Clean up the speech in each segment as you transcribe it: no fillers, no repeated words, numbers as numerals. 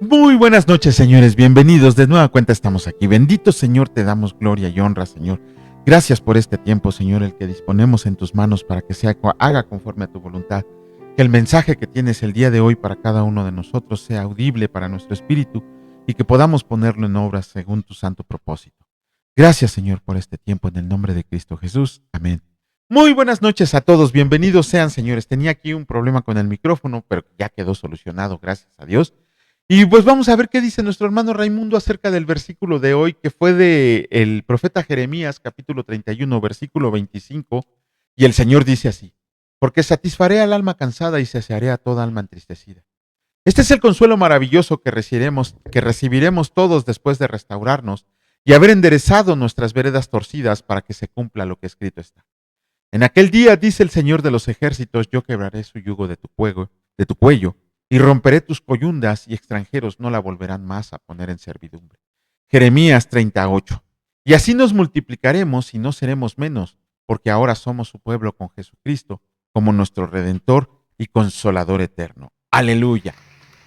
Muy buenas noches, señores, bienvenidos, de nueva cuenta estamos aquí. Bendito Señor, te damos gloria y honra, Señor. Gracias por este tiempo, Señor, el que disponemos en tus manos para que haga conforme a tu voluntad. Que el mensaje que tienes el día de hoy para cada uno de nosotros sea audible para nuestro espíritu y que podamos ponerlo en obra según tu santo propósito. Gracias, Señor, por este tiempo en el nombre de Cristo Jesús. Amén. Muy buenas noches a todos, bienvenidos sean, señores. Tenía aquí un problema con el micrófono, pero ya quedó solucionado, gracias a Dios. Y pues vamos a ver qué dice nuestro hermano Raimundo acerca del versículo de hoy, que fue de el profeta Jeremías, capítulo 31, versículo 25, y el Señor dice así: porque satisfaré al alma cansada y saciaré a toda alma entristecida. Este es el consuelo maravilloso que recibiremos todos después de restaurarnos y haber enderezado nuestras veredas torcidas para que se cumpla lo que escrito está. En aquel día, dice el Señor de los ejércitos, yo quebraré su yugo de tu cuello, y romperé tus coyundas, y extranjeros no la volverán más a poner en servidumbre. Jeremías 38. Y así nos multiplicaremos y no seremos menos, porque ahora somos su pueblo con Jesucristo, como nuestro Redentor y Consolador eterno. Aleluya.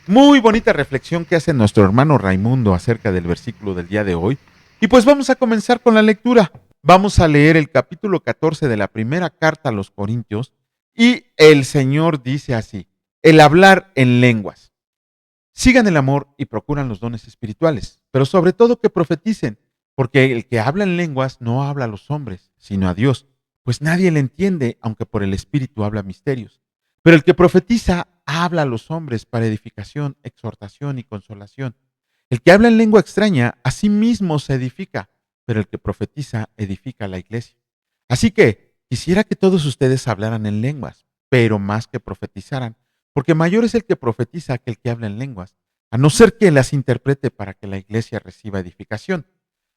Muy bonita reflexión que hace nuestro hermano Raimundo acerca del versículo del día de hoy. Y pues vamos a comenzar con la lectura. Vamos a leer el capítulo 14 de la primera carta a los Corintios y el Señor dice así: el hablar en lenguas. Sigan el amor y procuran los dones espirituales, pero sobre todo que profeticen, porque el que habla en lenguas no habla a los hombres, sino a Dios, pues nadie le entiende, aunque por el Espíritu habla misterios. Pero el que profetiza habla a los hombres para edificación, exhortación y consolación. El que habla en lengua extraña a sí mismo se edifica, pero el que profetiza edifica a la iglesia. Así que quisiera que todos ustedes hablaran en lenguas, pero más que profetizaran, porque mayor es el que profetiza que el que habla en lenguas, a no ser que las interprete para que la iglesia reciba edificación.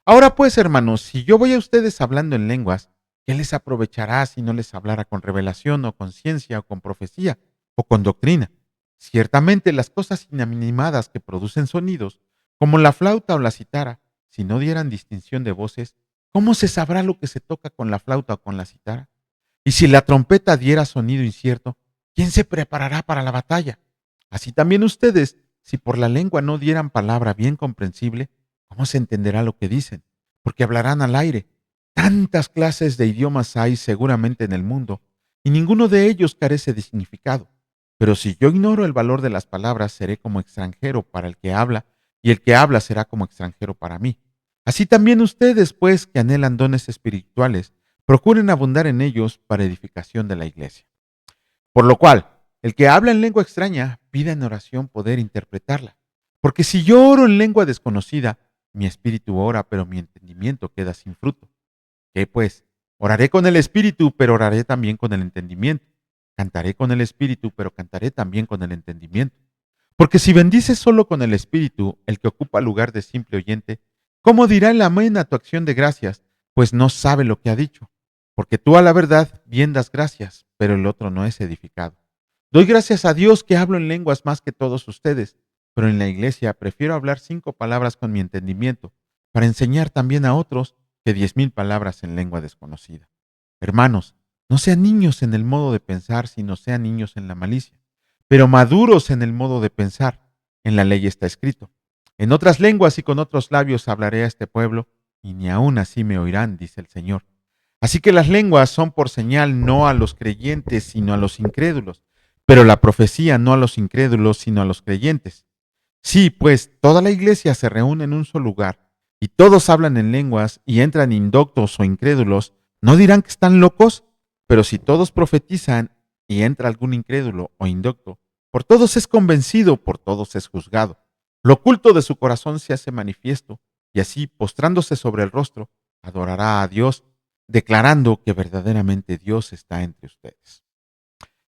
Ahora pues, hermanos, si yo voy a ustedes hablando en lenguas, ¿qué les aprovechará si no les hablara con revelación o con ciencia o con profecía o con doctrina? Ciertamente las cosas inanimadas que producen sonidos, como la flauta o la citara, si no dieran distinción de voces, ¿cómo se sabrá lo que se toca con la flauta o con la citara? Y si la trompeta diera sonido incierto, ¿quién se preparará para la batalla? Así también ustedes, si por la lengua no dieran palabra bien comprensible, ¿cómo se entenderá lo que dicen? Porque hablarán al aire. Tantas clases de idiomas hay seguramente en el mundo, y ninguno de ellos carece de significado. Pero si yo ignoro el valor de las palabras, seré como extranjero para el que habla, y el que habla será como extranjero para mí. Así también ustedes, pues, que anhelan dones espirituales, procuren abundar en ellos para edificación de la iglesia. Por lo cual, el que habla en lengua extraña, pida en oración poder interpretarla. Porque si yo oro en lengua desconocida, mi espíritu ora, pero mi entendimiento queda sin fruto. ¿Qué pues? Oraré con el espíritu, pero oraré también con el entendimiento. Cantaré con el espíritu, pero cantaré también con el entendimiento. Porque si bendices solo con el espíritu, el que ocupa lugar de simple oyente, ¿cómo dirá el amén a tu acción de gracias? Pues no sabe lo que ha dicho. Porque tú a la verdad bien das gracias, pero el otro no es edificado. Doy gracias a Dios que hablo en lenguas más que todos ustedes, pero en la iglesia prefiero hablar 5 palabras con mi entendimiento, para enseñar también a otros que 10,000 palabras en lengua desconocida. Hermanos, no sean niños en el modo de pensar, sino sean niños en la malicia, pero maduros en el modo de pensar. En la ley está escrito: en otras lenguas y con otros labios hablaré a este pueblo, y ni aun así me oirán, dice el Señor. Así que las lenguas son por señal no a los creyentes, sino a los incrédulos, pero la profecía no a los incrédulos, sino a los creyentes. Sí, pues toda la iglesia se reúne en un solo lugar, y todos hablan en lenguas y entran indoctos o incrédulos, ¿no dirán que están locos? Pero si todos profetizan y entra algún incrédulo o indocto, por todos es convencido, por todos es juzgado. Lo oculto de su corazón se hace manifiesto, y así, postrándose sobre el rostro, adorará a Dios, declarando que verdaderamente Dios está entre ustedes.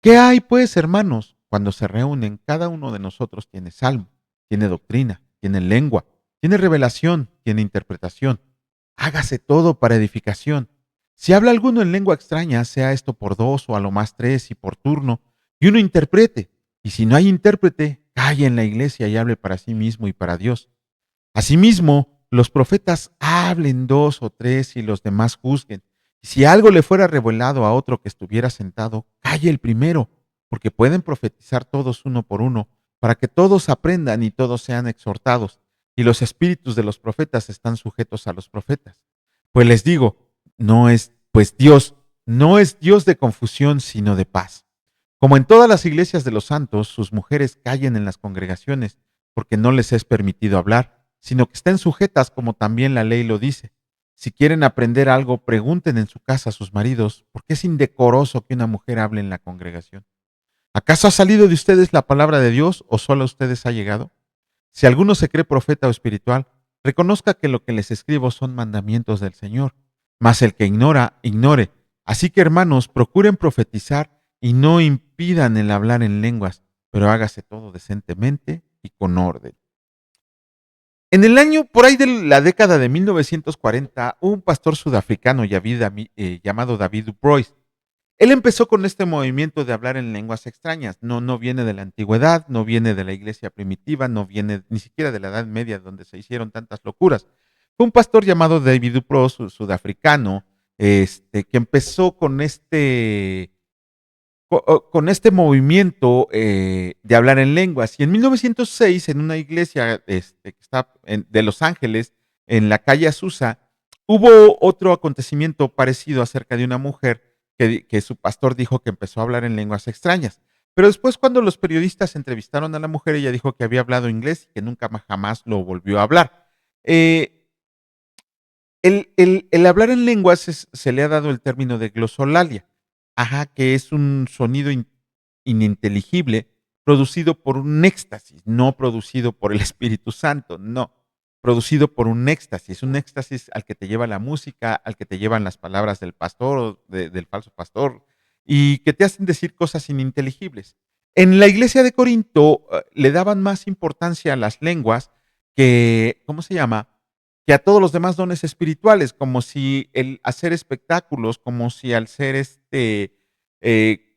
¿Qué hay, pues, hermanos? Cuando se reúnen, cada uno de nosotros tiene salmo, tiene doctrina, tiene lengua, tiene revelación, tiene interpretación. Hágase todo para edificación. Si habla alguno en lengua extraña, sea esto por 2 o a lo más 3 y por turno, y uno interprete. Y si no hay intérprete, calle en la iglesia y hable para sí mismo y para Dios. Asimismo, los profetas hablen 2 o 3 y los demás juzguen. Y si algo le fuera revelado a otro que estuviera sentado, calle el primero, porque pueden profetizar todos uno por uno, para que todos aprendan y todos sean exhortados, y los espíritus de los profetas están sujetos a los profetas. Pues les digo, Dios no es Dios de confusión, sino de paz. Como en todas las iglesias de los santos, sus mujeres callen en las congregaciones, porque no les es permitido hablar, sino que estén sujetas como también la ley lo dice. Si quieren aprender algo, pregunten en su casa a sus maridos, porque es indecoroso que una mujer hable en la congregación. ¿Acaso ha salido de ustedes la palabra de Dios o solo a ustedes ha llegado? Si alguno se cree profeta o espiritual, reconozca que lo que les escribo son mandamientos del Señor. Mas el que ignora, ignore. Así que, hermanos, procuren profetizar y no impidan el hablar en lenguas, pero hágase todo decentemente y con orden. En el año, por ahí de la década de 1940, un pastor sudafricano llamado David Du Bois. Él empezó con este movimiento de hablar en lenguas extrañas. No viene de la antigüedad, no viene de la iglesia primitiva, no viene ni siquiera de la Edad Media, donde se hicieron tantas locuras. Fue un pastor llamado David Du Bois, sudafricano, que empezó con este movimiento de hablar en lenguas. Y en 1906, en una iglesia que está de Los Ángeles, en la calle Azusa, hubo otro acontecimiento parecido acerca de una mujer que su pastor dijo que empezó a hablar en lenguas extrañas. Pero después, cuando los periodistas entrevistaron a la mujer, ella dijo que había hablado inglés y que nunca jamás lo volvió a hablar. El hablar en lenguas se le ha dado el término de glosolalia, ajá, que es un sonido ininteligible producido por un éxtasis, no producido por el Espíritu Santo, no, producido por un éxtasis al que te lleva la música, al que te llevan las palabras del pastor o del falso pastor, y que te hacen decir cosas ininteligibles. En la iglesia de Corinto le daban más importancia a las lenguas que, ¿cómo se llama? Que a todos los demás dones espirituales, como si el hacer espectáculos, como si al ser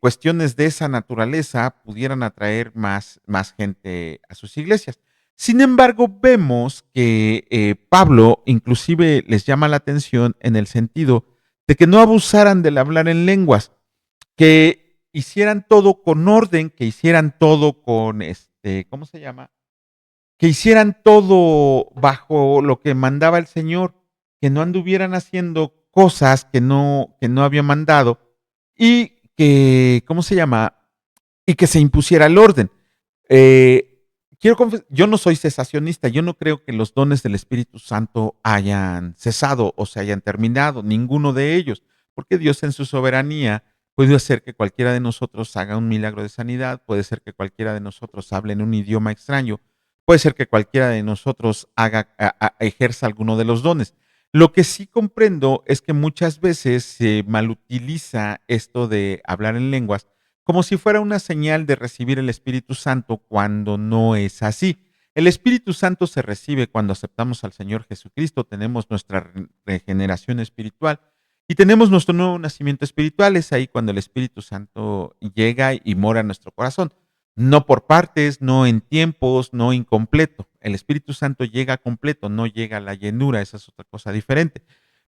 cuestiones de esa naturaleza pudieran atraer más gente a sus iglesias. Sin embargo, vemos que Pablo inclusive les llama la atención en el sentido de que no abusaran del hablar en lenguas, que hicieran todo con orden, que hicieran todo con ¿cómo se llama? Que hicieran todo bajo lo que mandaba el Señor, que no anduvieran haciendo cosas que no había mandado y que, ¿cómo se llama? Y que se impusiera el orden. Yo no soy cesacionista, yo no creo que los dones del Espíritu Santo hayan cesado o se hayan terminado, ninguno de ellos, porque Dios en su soberanía puede hacer que cualquiera de nosotros haga un milagro de sanidad, puede ser que cualquiera de nosotros hable en un idioma extraño, puede ser que cualquiera de nosotros ejerza alguno de los dones. Lo que sí comprendo es que muchas veces se malutiliza esto de hablar en lenguas como si fuera una señal de recibir el Espíritu Santo cuando no es así. El Espíritu Santo se recibe cuando aceptamos al Señor Jesucristo, tenemos nuestra regeneración espiritual y tenemos nuestro nuevo nacimiento espiritual. Es ahí cuando el Espíritu Santo llega y mora en nuestro corazón. No por partes, no en tiempos, no incompleto. El Espíritu Santo llega completo, no llega a la llenura, esa es otra cosa diferente.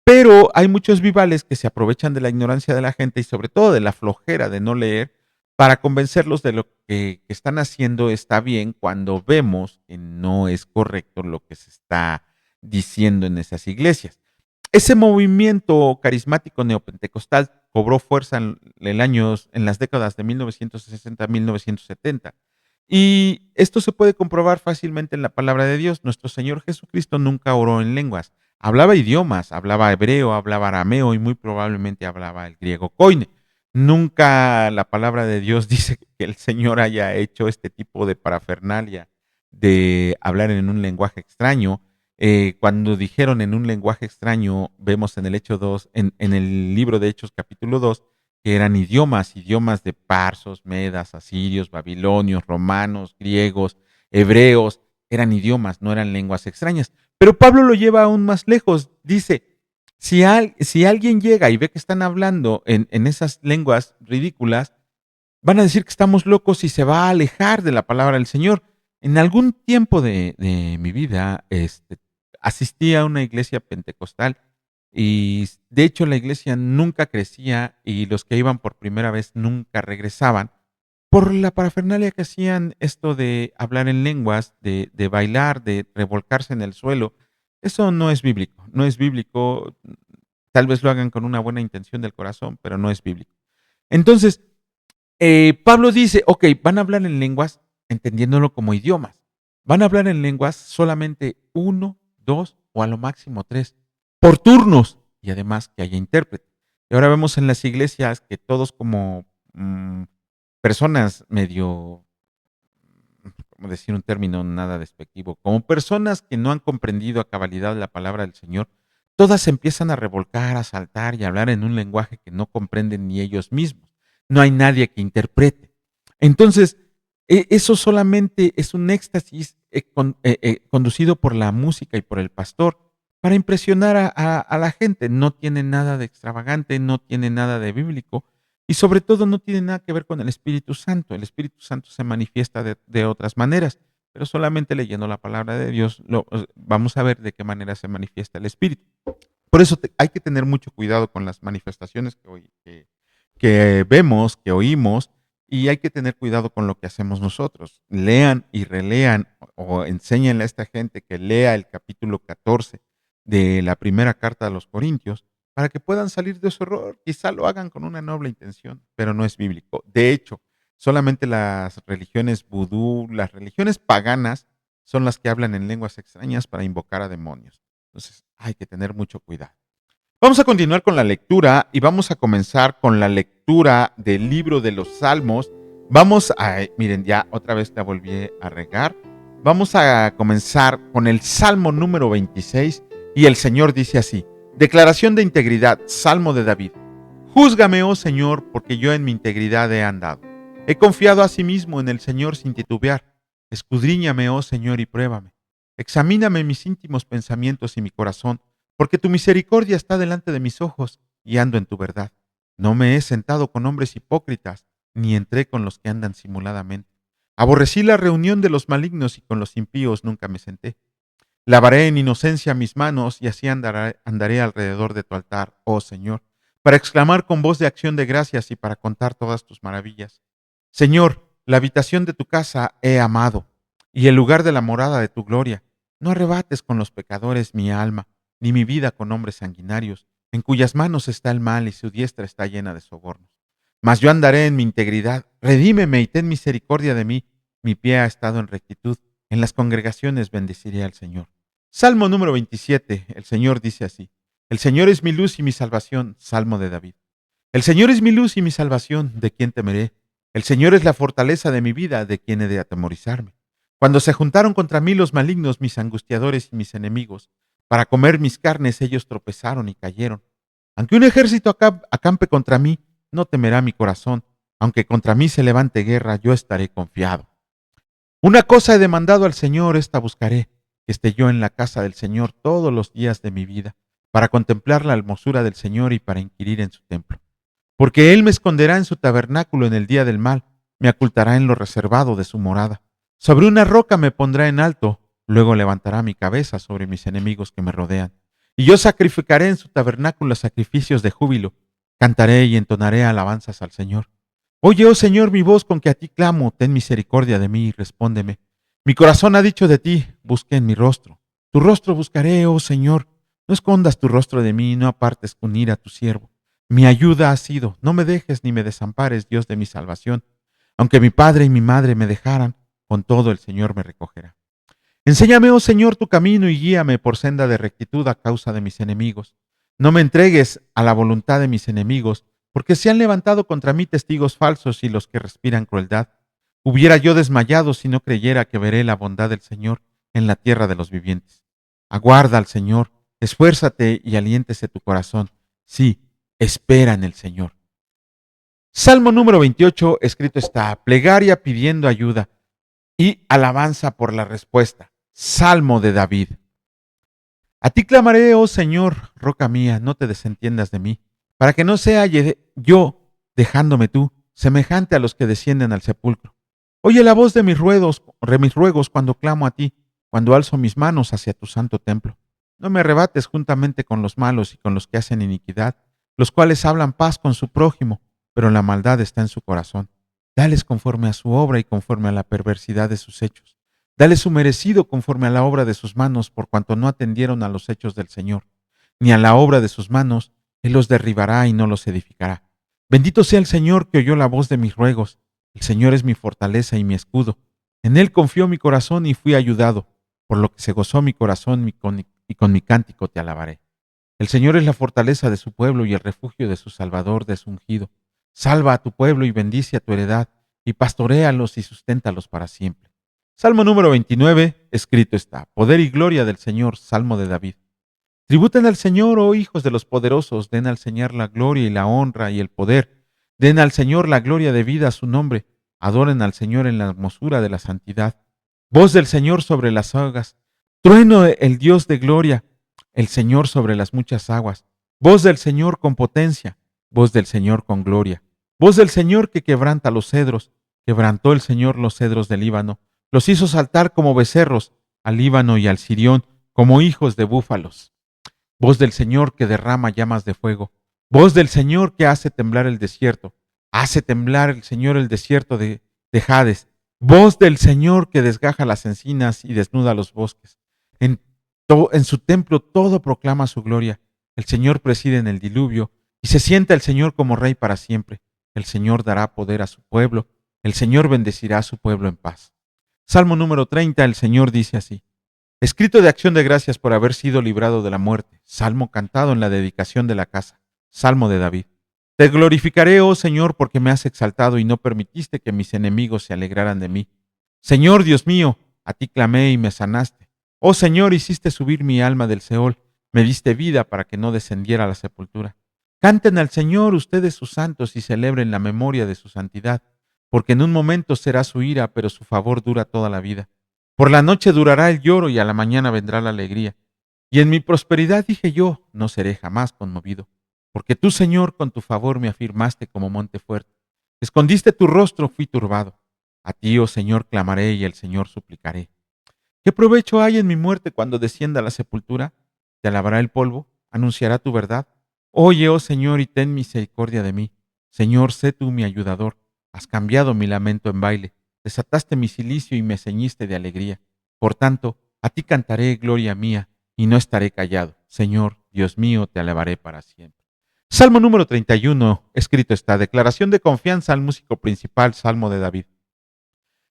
Pero hay muchos vivales que se aprovechan de la ignorancia de la gente y sobre todo de la flojera de no leer para convencerlos de lo que están haciendo está bien cuando vemos que no es correcto lo que se está diciendo en esas iglesias. Ese movimiento carismático neopentecostal cobró fuerza en las décadas de 1960 a 1970. Y esto se puede comprobar fácilmente en la palabra de Dios. Nuestro Señor Jesucristo nunca oró en lenguas. Hablaba idiomas, hablaba hebreo, hablaba arameo y muy probablemente hablaba el griego koine. Nunca la palabra de Dios dice que el Señor haya hecho este tipo de parafernalia de hablar en un lenguaje extraño. Cuando dijeron en un lenguaje extraño, vemos en el Hecho 2, en el libro de Hechos capítulo 2, que eran idiomas de parsos, medas, asirios, babilonios, romanos, griegos, hebreos, eran idiomas, no eran lenguas extrañas. Pero Pablo lo lleva aún más lejos, dice, si alguien llega y ve que están hablando en esas lenguas ridículas, van a decir que estamos locos y se va a alejar de la palabra del Señor. En algún tiempo de mi vida, asistí a una iglesia pentecostal y de hecho la iglesia nunca crecía y los que iban por primera vez nunca regresaban por la parafernalia que hacían, esto de hablar en lenguas, de bailar, de revolcarse en el suelo. Eso no es bíblico, no es bíblico. Tal vez lo hagan con una buena intención del corazón, pero no es bíblico. Entonces, Pablo dice, ok, van a hablar en lenguas entendiéndolo como idiomas. Van a hablar en lenguas solamente uno, dos o a lo máximo tres, por turnos, y además que haya intérprete. Y ahora vemos en las iglesias que todos como personas medio, como decir un término nada despectivo, como personas que no han comprendido a cabalidad la palabra del Señor, todas se empiezan a revolcar, a saltar y a hablar en un lenguaje que no comprenden ni ellos mismos. No hay nadie que interprete. Entonces, eso solamente es un éxtasis conducido por la música y por el pastor para impresionar a la gente. No tiene nada de extravagante, no tiene nada de bíblico y sobre todo no tiene nada que ver con el Espíritu Santo. El Espíritu Santo se manifiesta de otras maneras, pero solamente leyendo la palabra de Dios vamos a ver de qué manera se manifiesta el Espíritu. Por eso hay que tener mucho cuidado con las manifestaciones que vemos, que oímos, y hay que tener cuidado con lo que hacemos nosotros. Lean y relean o enséñenle a esta gente que lea el capítulo 14 de la primera carta a los Corintios para que puedan salir de su error. Quizá lo hagan con una noble intención, pero no es bíblico. De hecho, solamente las religiones vudú, las religiones paganas, son las que hablan en lenguas extrañas para invocar a demonios. Entonces, hay que tener mucho cuidado. Vamos a continuar con la lectura y vamos a comenzar con la lectura del libro de los Salmos. Vamos a, miren, ya otra vez la volví a regar. Vamos a comenzar con el Salmo número 26 y el Señor dice así: Declaración de integridad, Salmo de David. Júzgame, oh Señor, porque yo en mi integridad he andado. He confiado asimismo en el Señor sin titubear. Escudriñame, oh Señor, y pruébame. Examíname mis íntimos pensamientos y mi corazón, porque tu misericordia está delante de mis ojos y ando en tu verdad. No me he sentado con hombres hipócritas, ni entré con los que andan simuladamente. Aborrecí la reunión de los malignos y con los impíos nunca me senté. Lavaré en inocencia mis manos y así andaré alrededor de tu altar, oh Señor, para exclamar con voz de acción de gracias y para contar todas tus maravillas. Señor, la habitación de tu casa he amado y el lugar de la morada de tu gloria. No arrebates con los pecadores mi alma, ni mi vida con hombres sanguinarios, en cuyas manos está el mal y su diestra está llena de sobornos. Mas yo andaré en mi integridad, redímeme y ten misericordia de mí. Mi pie ha estado en rectitud, en las congregaciones bendeciré al Señor. Salmo número 27, el Señor dice así: El Señor es mi luz y mi salvación, Salmo de David. El Señor es mi luz y mi salvación, ¿de quién temeré? El Señor es la fortaleza de mi vida, ¿de quién he de atemorizarme? Cuando se juntaron contra mí los malignos, mis angustiadores y mis enemigos, para comer mis carnes ellos tropezaron y cayeron. Aunque un ejército acampe contra mí, no temerá mi corazón. Aunque contra mí se levante guerra, yo estaré confiado. Una cosa he demandado al Señor, esta buscaré, que esté yo en la casa del Señor todos los días de mi vida, para contemplar la hermosura del Señor y para inquirir en su templo. Porque Él me esconderá en su tabernáculo en el día del mal, me ocultará en lo reservado de su morada. Sobre una roca me pondrá en alto, luego levantará mi cabeza sobre mis enemigos que me rodean. Y yo sacrificaré en su tabernáculo sacrificios de júbilo, cantaré y entonaré alabanzas al Señor. Oye, oh Señor, mi voz con que a ti clamo, ten misericordia de mí y respóndeme. Mi corazón ha dicho de ti, busqué en mi rostro. Tu rostro buscaré, oh Señor. No escondas tu rostro de mí, no apartes con ira a tu siervo. Mi ayuda ha sido, no me dejes ni me desampares, Dios de mi salvación. Aunque mi padre y mi madre me dejaran, con todo el Señor me recogerá. Enséñame, oh Señor, tu camino y guíame por senda de rectitud a causa de mis enemigos. No me entregues a la voluntad de mis enemigos, porque se han levantado contra mí testigos falsos y los que respiran crueldad. Hubiera yo desmayado si no creyera que veré la bondad del Señor en la tierra de los vivientes. Aguarda al Señor, esfuérzate y aliéntese tu corazón. Sí, espera en el Señor. Salmo número 28, escrito está: plegaria pidiendo ayuda y alabanza por la respuesta. Salmo de David. A ti clamaré, oh Señor, roca mía, no te desentiendas de mí, para que no sea yo, dejándome tú, semejante a los que descienden al sepulcro. Oye la voz de mis ruegos cuando clamo a ti, cuando alzo mis manos hacia tu santo templo. No me arrebates juntamente con los malos y con los que hacen iniquidad, los cuales hablan paz con su prójimo, pero la maldad está en su corazón. Dales conforme a su obra y conforme a la perversidad de sus hechos. Dale su merecido conforme a la obra de sus manos, por cuanto no atendieron a los hechos del Señor, ni a la obra de sus manos. Él los derribará y no los edificará. Bendito sea el Señor que oyó la voz de mis ruegos. El Señor es mi fortaleza y mi escudo. En Él confió mi corazón y fui ayudado, por lo que se gozó mi corazón y con mi cántico te alabaré. El Señor es la fortaleza de su pueblo y el refugio de su Salvador, de su ungido. Salva a tu pueblo y bendice a tu heredad, y pastoréalos y susténtalos para siempre. Salmo número 29, escrito está: Poder y gloria del Señor, Salmo de David. Tributen al Señor, oh hijos de los poderosos, den al Señor la gloria y la honra y el poder. Den al Señor la gloria debida a su nombre. Adoren al Señor en la hermosura de la santidad. Voz del Señor sobre las aguas. Trueno el Dios de gloria, el Señor sobre las muchas aguas. Voz del Señor con potencia, voz del Señor con gloria. Voz del Señor que quebranta los cedros. Quebrantó el Señor los cedros del Líbano. Los hizo saltar como becerros, al Líbano y al Sirión, como hijos de búfalos. Voz del Señor que derrama llamas de fuego. Voz del Señor que hace temblar el desierto. Hace temblar el Señor el desierto de Hades. Voz del Señor que desgaja las encinas y desnuda los bosques. En su templo todo proclama su gloria. El Señor preside en el diluvio y se sienta el Señor como Rey para siempre. El Señor dará poder a su pueblo. El Señor bendecirá a su pueblo en paz. Salmo número 30, el Señor dice así: Escrito de acción de gracias por haber sido librado de la muerte. Salmo cantado en la dedicación de la casa. Salmo de David. Te glorificaré, oh Señor, porque me has exaltado y no permitiste que mis enemigos se alegraran de mí. Señor Dios mío, a ti clamé y me sanaste. Oh Señor, hiciste subir mi alma del Seol. Me diste vida para que no descendiera a la sepultura. Canten al Señor ustedes sus santos y celebren la memoria de su santidad, porque en un momento será su ira, pero su favor dura toda la vida. Por la noche durará el lloro y a la mañana vendrá la alegría. Y en mi prosperidad dije yo, no seré jamás conmovido. Porque tú, Señor, con tu favor me afirmaste como monte fuerte. Escondiste tu rostro, fui turbado. A ti, oh Señor, clamaré y al Señor suplicaré. ¿Qué provecho hay en mi muerte cuando descienda a la sepultura? ¿Te alabará el polvo? ¿Anunciará tu verdad? Oye, oh Señor, y ten misericordia de mí. Señor, sé tú mi ayudador. Has cambiado mi lamento en baile. Desataste mi cilicio y me ceñiste de alegría. Por tanto, a ti cantaré, gloria mía, y no estaré callado. Señor, Dios mío, te alabaré para siempre. Salmo número 31, escrito está: Declaración de confianza al músico principal, Salmo de David.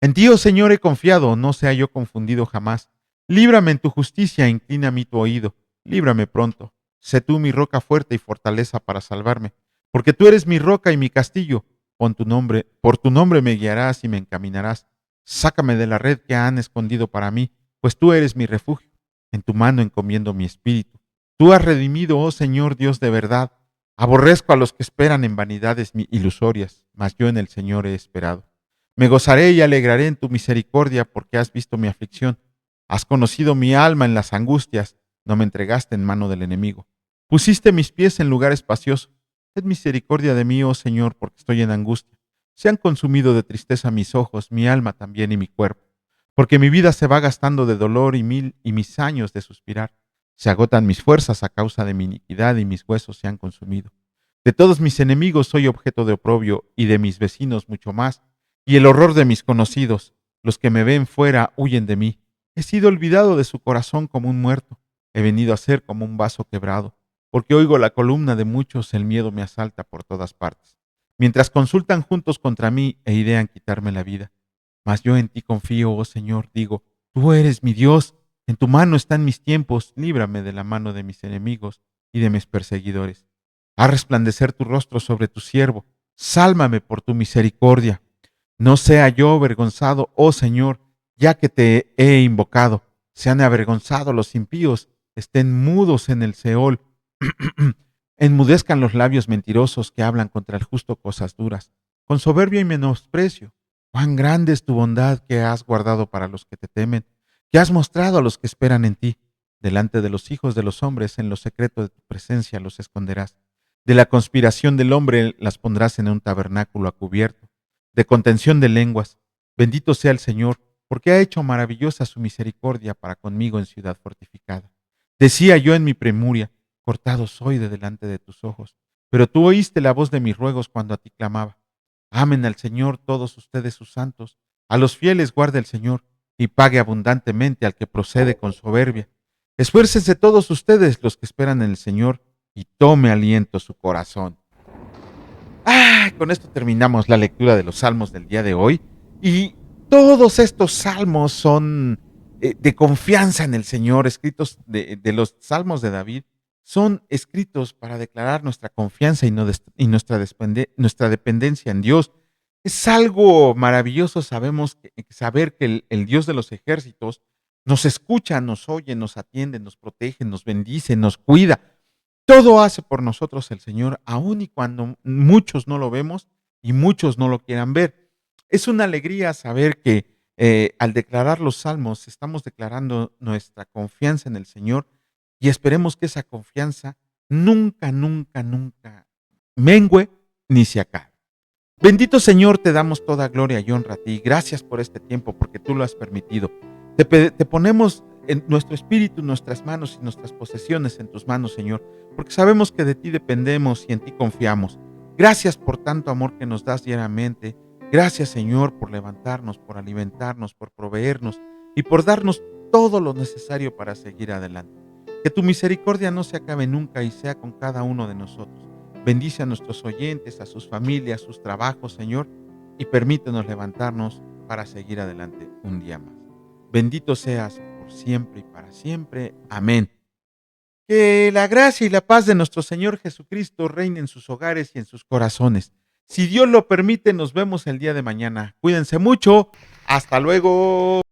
En ti, oh Señor, he confiado, no sea yo confundido jamás. Líbrame en tu justicia, inclina a mí tu oído. Líbrame pronto. Sé tú mi roca fuerte y fortaleza para salvarme, porque tú eres mi roca y mi castillo. Por tu nombre me guiarás y me encaminarás. Sácame de la red que han escondido para mí, pues tú eres mi refugio. En tu mano encomiendo mi espíritu. Tú has redimido, oh Señor, Dios de verdad. Aborrezco a los que esperan en vanidades ilusorias, mas yo en el Señor he esperado. Me gozaré y alegraré en tu misericordia, porque has visto mi aflicción. Has conocido mi alma en las angustias, no me entregaste en mano del enemigo. Pusiste mis pies en lugar espacioso. Ten misericordia de mí, oh Señor, porque estoy en angustia. Se han consumido de tristeza mis ojos, mi alma también y mi cuerpo, porque mi vida se va gastando de dolor y mis años de suspirar. Se agotan mis fuerzas a causa de mi iniquidad y mis huesos se han consumido. De todos mis enemigos soy objeto de oprobio y de mis vecinos mucho más, y el horror de mis conocidos. Los que me ven fuera huyen de mí. He sido olvidado de su corazón como un muerto. He venido a ser como un vaso quebrado, porque oigo la columna de muchos, el miedo me asalta por todas partes. Mientras consultan juntos contra mí e idean quitarme la vida. Mas yo en ti confío, oh Señor, digo, tú eres mi Dios, en tu mano están mis tiempos, líbrame de la mano de mis enemigos y de mis perseguidores. Haz resplandecer tu rostro sobre tu siervo, sálvame por tu misericordia. No sea yo avergonzado, oh Señor, ya que te he invocado. Sean avergonzados los impíos, estén mudos en el Seol. Enmudezcan los labios mentirosos que hablan contra el justo cosas duras, con soberbia y menosprecio. Cuán grande es tu bondad que has guardado para los que te temen, que has mostrado a los que esperan en ti. Delante de los hijos de los hombres, en lo secreto de tu presencia los esconderás. De la conspiración del hombre las pondrás en un tabernáculo a cubierto, de contención de lenguas. Bendito sea el Señor, porque ha hecho maravillosa su misericordia para conmigo en ciudad fortificada. Decía yo en mi premuria, cortado soy de delante de tus ojos, pero tú oíste la voz de mis ruegos cuando a ti clamaba. Amen al Señor todos ustedes sus santos. A los fieles guarde el Señor y pague abundantemente al que procede con soberbia. Esfuércense todos ustedes los que esperan en el Señor y tome aliento su corazón. Con esto terminamos la lectura de los salmos del día de hoy y todos estos salmos son de confianza en el Señor, escritos de los salmos de David, son escritos para declarar nuestra confianza y nuestra dependencia en Dios. Es algo maravilloso saber que el Dios de los ejércitos nos escucha, nos oye, nos atiende, nos protege, nos bendice, nos cuida. Todo hace por nosotros el Señor, aun y cuando muchos no lo vemos y muchos no lo quieran ver. Es una alegría saber que al declarar los salmos estamos declarando nuestra confianza en el Señor y esperemos que esa confianza nunca, nunca, nunca mengüe ni se acabe. Bendito Señor, te damos toda gloria y honra a ti. Gracias por este tiempo porque tú lo has permitido. Te ponemos en nuestro espíritu, nuestras manos y nuestras posesiones en tus manos, Señor, porque sabemos que de ti dependemos y en ti confiamos. Gracias por tanto amor que nos das diariamente. Gracias, Señor, por levantarnos, por alimentarnos, por proveernos y por darnos todo lo necesario para seguir adelante. Que tu misericordia no se acabe nunca y sea con cada uno de nosotros. Bendice a nuestros oyentes, a sus familias, sus trabajos, Señor, y permítenos levantarnos para seguir adelante un día más. Bendito seas por siempre y para siempre. Amén. Que la gracia y la paz de nuestro Señor Jesucristo reine en sus hogares y en sus corazones. Si Dios lo permite, nos vemos el día de mañana. Cuídense mucho. Hasta luego.